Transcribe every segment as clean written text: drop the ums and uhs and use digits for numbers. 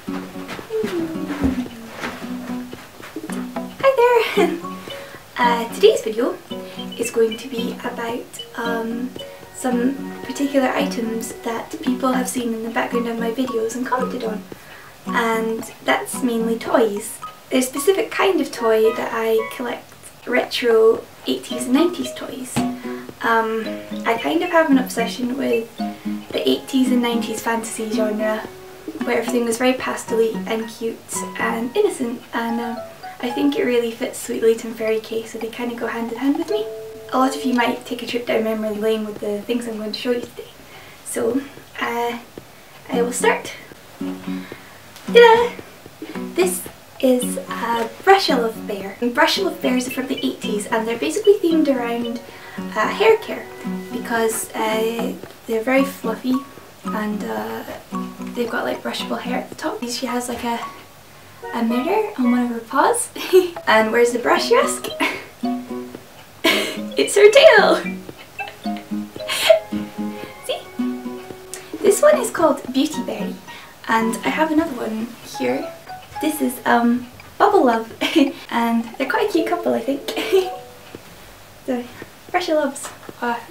Hi there! Today's video is going to be about some particular items that people have seen in the background of my videos and commented on, and that's mainly toys. There's a specific kind of toy that I collect, retro 80s and 90s toys. I kind of have an obsession with the 80s and 90s fantasy genre, where everything was very pastel-y and cute and innocent, and I think it really fits Sweet Leighton Fairy Cake, so they kind of go hand in hand with me. A lot of you might take a trip down memory lane with the things I'm going to show you today. So, I will start. Ta-da! This is a Brush-a-Love Bear. Brush-a-Love Bears are from the 80s, and they're basically themed around hair care, because they're very fluffy and they've got like brushable hair at the top. She has like a mirror on one of her paws. And where's the brush, you ask? It's her tail! See? This one is called Beauty Berry, and I have another one here. This is Bubble Love, and they're quite a cute couple, I think. The Brush-a-Loves.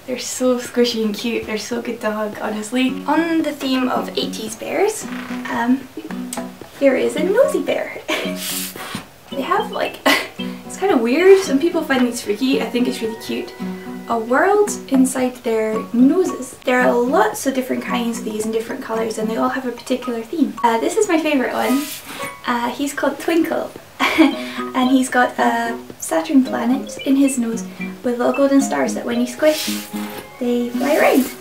They're so squishy and cute, they're so good to hug, honestly. On the theme of 80s bears, here is a Nosy Bear. They have like, it's kind of weird, some people find these freaky, I think it's really cute, a world inside their noses. There are lots of different kinds of these in different colours, and they all have a particular theme. This is my favourite one. He's called Twinkle, and he's got a Saturn planet in his nose with little golden stars that when you squish, they fly around.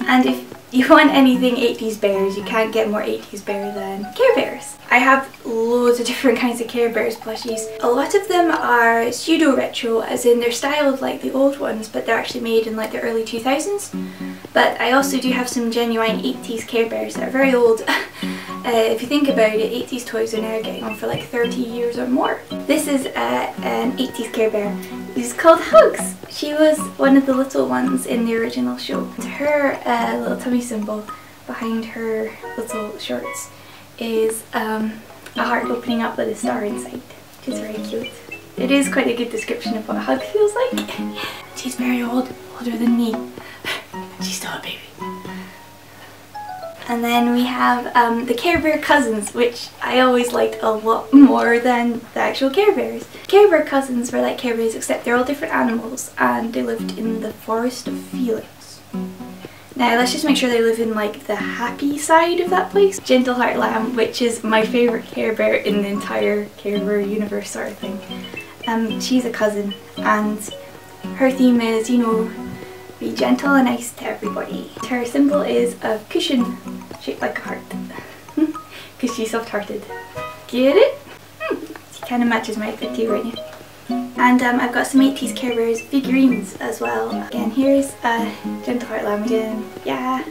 And if you want anything 80s bears, you can't get more 80s bear than Care Bears. I have loads of different kinds of Care Bears plushies. A lot of them are pseudo-retro, as in they're styled like the old ones, but they're actually made in like the early 2000s. But I also do have some genuine 80s Care Bears that are very old. If you think about it, 80s toys are now getting on for like 30 years or more. This is an 80s Care Bear. She's called Hugs. She was one of the little ones in the original show. Her little tummy symbol behind her little shorts is a heart opening up with a star inside, which is very cute. It is quite a good description of what a hug feels like. She's very old, older than me, but she's still a baby. And then we have the Care Bear cousins, which I always liked a lot more than the actual Care Bears. Care Bear cousins were like Care Bears, except they're all different animals, and they lived in the Forest of Feelings. Now let's just make sure they live in like the happy side of that place. Gentle Heart Lamb, which is my favourite Care Bear in the entire Care Bear universe sort of thing. She's a cousin, and her theme is, you know, be gentle and nice to everybody. Her symbol is a cushion shaped like a heart, because she's soft-hearted. Get it? She kind of matches my outfit too right now. And I've got some 80s Care Bears figurines as well. Again, here's Gentle Heart Lamb again. Yeah.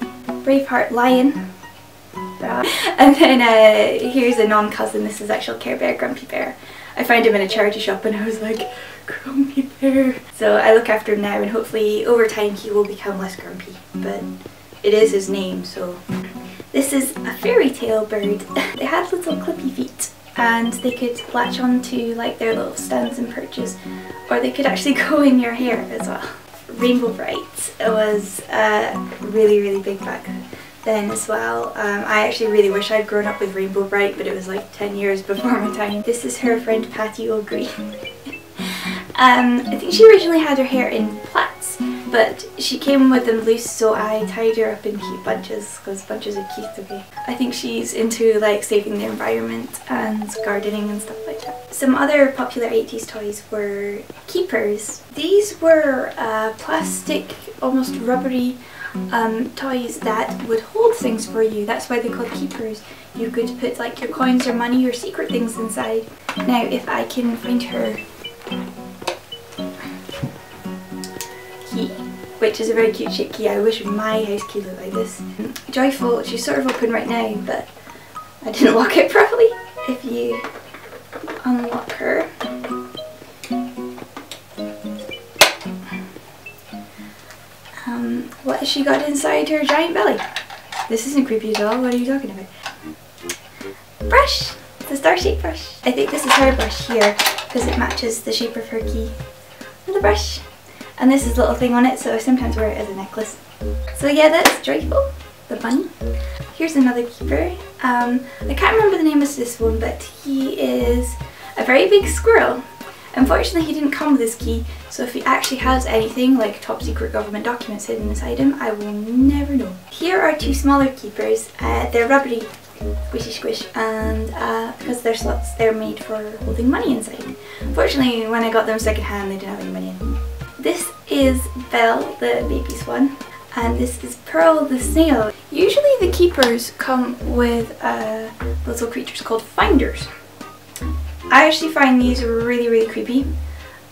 Braveheart Lion. And then here's a non-cousin. This is actual Care Bear, Grumpy Bear. I found him in a charity shop and I was like, Grumpy Bear. So I look after him now, and hopefully over time he will become less grumpy. But it is his name, so. This is a fairy tale bird. They had little clippy feet, and they could latch onto like their little stands and perches, or they could actually go in your hair as well. Rainbow Brite was really big back then as well. I actually really wish I'd grown up with Rainbow Brite, but it was like 10 years before my time. This is her friend Patty O'Gree. I think she originally had her hair in plaits, but she came with them loose, so I tied her up in cute bunches, because bunches are cute, okay? I think she's into like saving the environment and gardening and stuff like that. Some other popular 80s toys were Keypers. These were plastic, almost rubbery toys that would hold things for you. That's why they're called Keypers. You could put like your coins or money or secret things inside. Now if I can find her key, which is a very cute shaped key. I wish my house key looked like this. Joyful, she's sort of open right now, but I didn't lock it properly. If you unlock her, what has she got inside her giant belly? This isn't creepy at all, what are you talking about? brush. It's a star-shaped brush. I think this is her brush here because it matches the shape of her key and the brush. And this is a little thing on it, so I sometimes wear it as a necklace. So yeah, that's Joyful, the bunny. Here's another keeper. I can't remember the name of this one, but he is a very big squirrel. Unfortunately, he didn't come with his key, so if he actually has anything like top secret government documents hidden inside him, I will never know. Here are two smaller keepers. They're rubbery, squishy squish, and because they're slots, they're made for holding money inside. Unfortunately, when I got them second hand, they didn't have any money in. This is Belle, the baby swan, and this is Pearl, the snail. Usually the keepers come with little creatures called finders. I actually find these really creepy.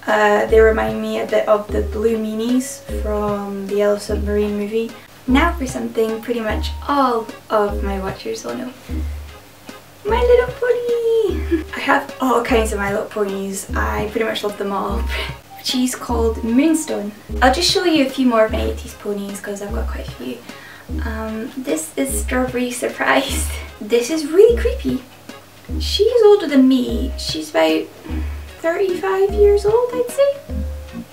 They remind me a bit of the blue meanies from the Yellow Submarine movie. Now for something pretty much all of my watchers will know. My Little Pony! I have all kinds of My Little Ponies. I pretty much love them all. She's called Moonstone. I'll just show you a few more of my 80s ponies because I've got quite a few. This is Strawberry Surprise. This is really creepy. She is older than me. She's about 35 years old, I'd say.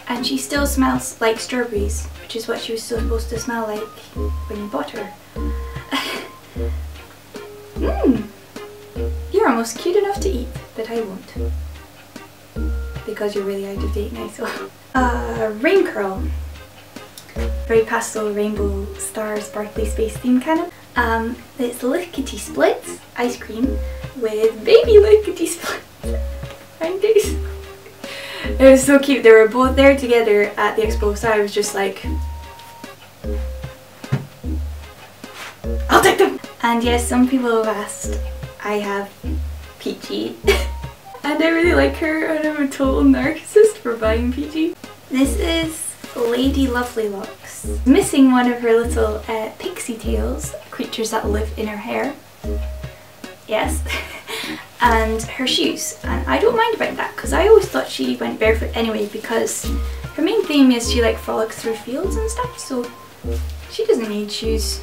And she still smells like strawberries, which is what she was supposed to smell like when you bought her. You're almost cute enough to eat, but I won't. Because you're really out of date now, so. Rain Curl. Very pastel rainbow star sparkly space theme kind of. It's Lickety Splits ice cream with baby Lickety Splits. Aren't these? It was so cute. They were both there together at the expo, so I was just like, I'll take them! And yes, some people have asked. I have Peachy. And I really like her, and I'm a total narcissist for buying Peachy. This is Lady Lovelylocks. Missing one of her little pixie tails, creatures that live in her hair. Yes. And her shoes. And I don't mind about that because I always thought she went barefoot anyway because her main theme is she like frolics through fields and stuff, so she doesn't need shoes.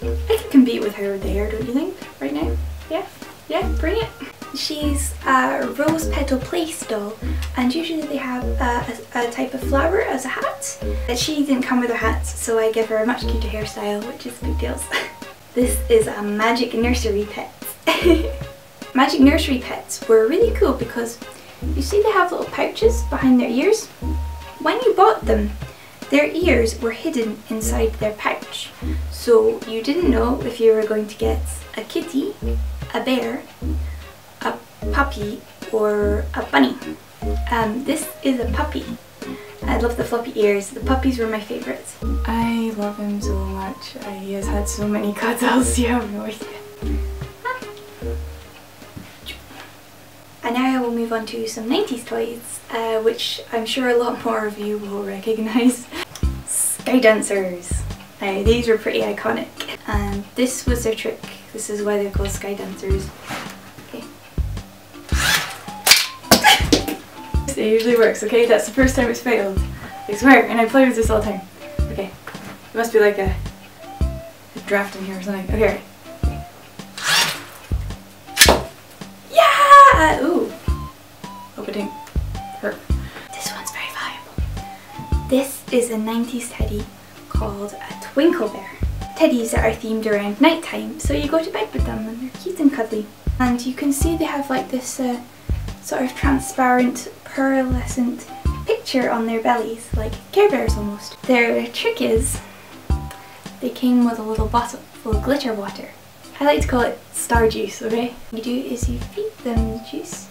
I can compete with her there, don't you think? Right now? Yeah? Yeah, bring it. She's a rose petal place doll, and usually they have a type of flower as a hat. But she didn't come with her hat, so I give her a much cuter hairstyle, which is big deals. This is a Magic Nursery pet. Magic Nursery pets were really cool because you see they have little pouches behind their ears. When you bought them, their ears were hidden inside their pouch, so you didn't know if you were going to get a kitty, a bear, a puppy, or a bunny. This is a puppy. I love the floppy ears. The puppies were my favourites. I love him so much. He has had so many cuddles, you have no idea. And now I will move on to some 90s toys, which I'm sure a lot more of you will recognise. Sky dancers. Now these were pretty iconic, and this was their trick. This is why they're called sky dancers. Okay. It usually works, okay? That's the first time it's failed. I swear, and I play with this all the time. Okay. It must be like a draft in here or something. Okay. Ooh. Hope it didn't hurt. This one's very valuable. This is a 90s teddy called a Twinkle Bear. Teddies that are themed around nighttime, so you go to bed with them and they're cute and cuddly. And you can see they have like this sort of transparent, pearlescent picture on their bellies, like Care Bears almost. Their trick is they came with a little bottle full of glitter water. I like to call it star juice, okay? What you do is you feed them the juice.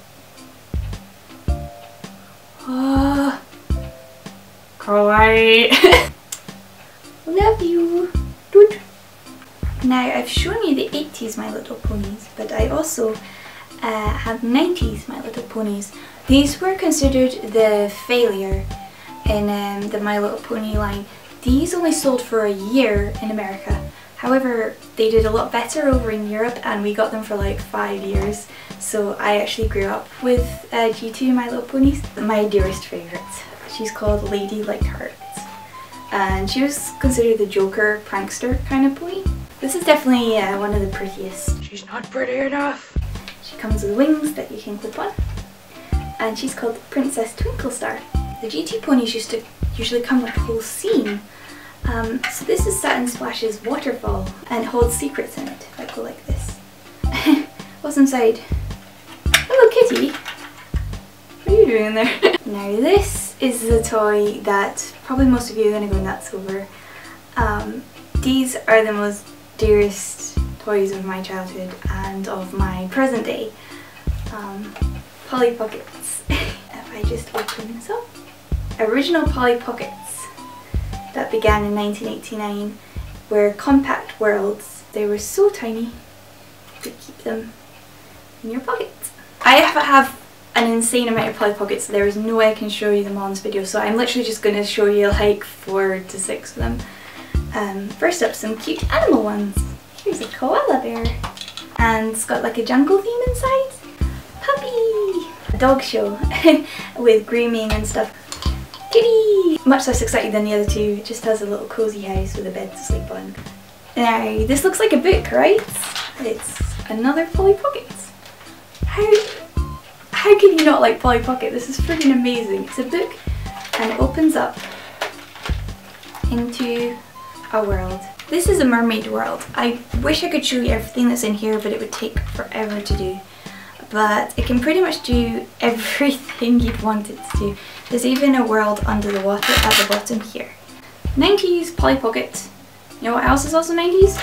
Oh, kawaii. Love you. Dude. Now I've shown you the 80s My Little Ponies, but I also have 90s My Little Ponies. These were considered the failure in the My Little Pony line. These only sold for a year in America. However, they did a lot better over in Europe and we got them for like 5 years. So I actually grew up with G2 My Little Ponies. My dearest favourite. She's called Lady Lightheart. And she was considered the Joker prankster kind of pony. This is definitely one of the prettiest. She's not pretty enough. She comes with wings that you can clip on. And she's called Princess Twinkle Star. The GT ponies used to usually come with a whole scene. So this is Satin Splash's waterfall, and it holds secrets in it. If I go like this. What's inside? Hello kitty! What are you doing in there? Now this is the toy that probably most of you are going to go nuts over. These are the most dearest toys of my childhood and of my present day. Polly Pockets. If I just open this up. Original Polly Pockets that began in 1989 were compact worlds. They were so tiny you could keep them in your pockets. I have an insane amount of Polly Pockets. There is no way I can show you them all in this video, so I'm literally just going to show you like 4 to 6 of them. First up, some cute animal ones. Here's a koala bear, and it's got like a jungle theme inside. Puppy! A dog show with grooming and stuff. Kitty! Much less exciting than the other two. It just has a little cozy house with a bed to sleep on. Now, this looks like a book, right? It's another Polly Pockets. How can you not like Polly Pocket? This is freaking amazing. It's a book and it opens up into a world. This is a mermaid world. I wish I could show you everything that's in here, but it would take forever to do. But it can pretty much do everything you'd want it to do. There's even a world under the water at the bottom here. 90s Polly Pocket. You know what else is also 90s?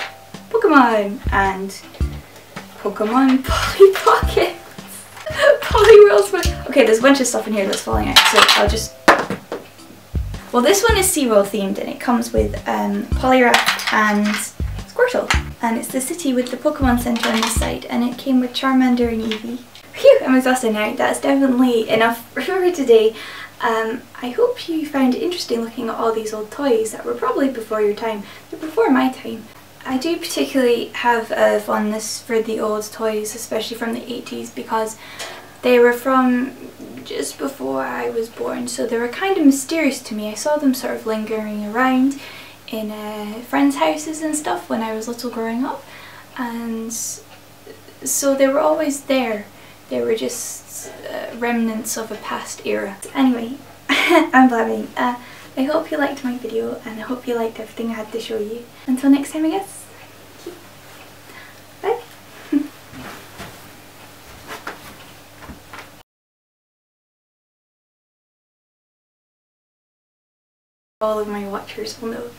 Pokemon and Pokemon Polly Pocket. Polly Worlds. Okay, there's a bunch of stuff in here that's falling out, so I'll just... Well, this one is SeaWorld themed and it comes with Poliwrath and Squirtle. And it's the city with the Pokemon Center on this side, and it came with Charmander and Eevee. Phew, I'm exhausted now. That's definitely enough for today. I hope you found it interesting looking at all these old toys that were probably before your time. They're before my time. I do particularly have a fondness for the old toys, especially from the 80s, because they were from just before I was born, so they were kind of mysterious to me. I saw them sort of lingering around in friends' houses and stuff when I was little growing up, and so they were always there. They were just remnants of a past era. Anyway, I'm blabbing. I hope you liked my video and I hope you liked everything I had to show you. Until next time, I guess. Bye. All of my watchers will know.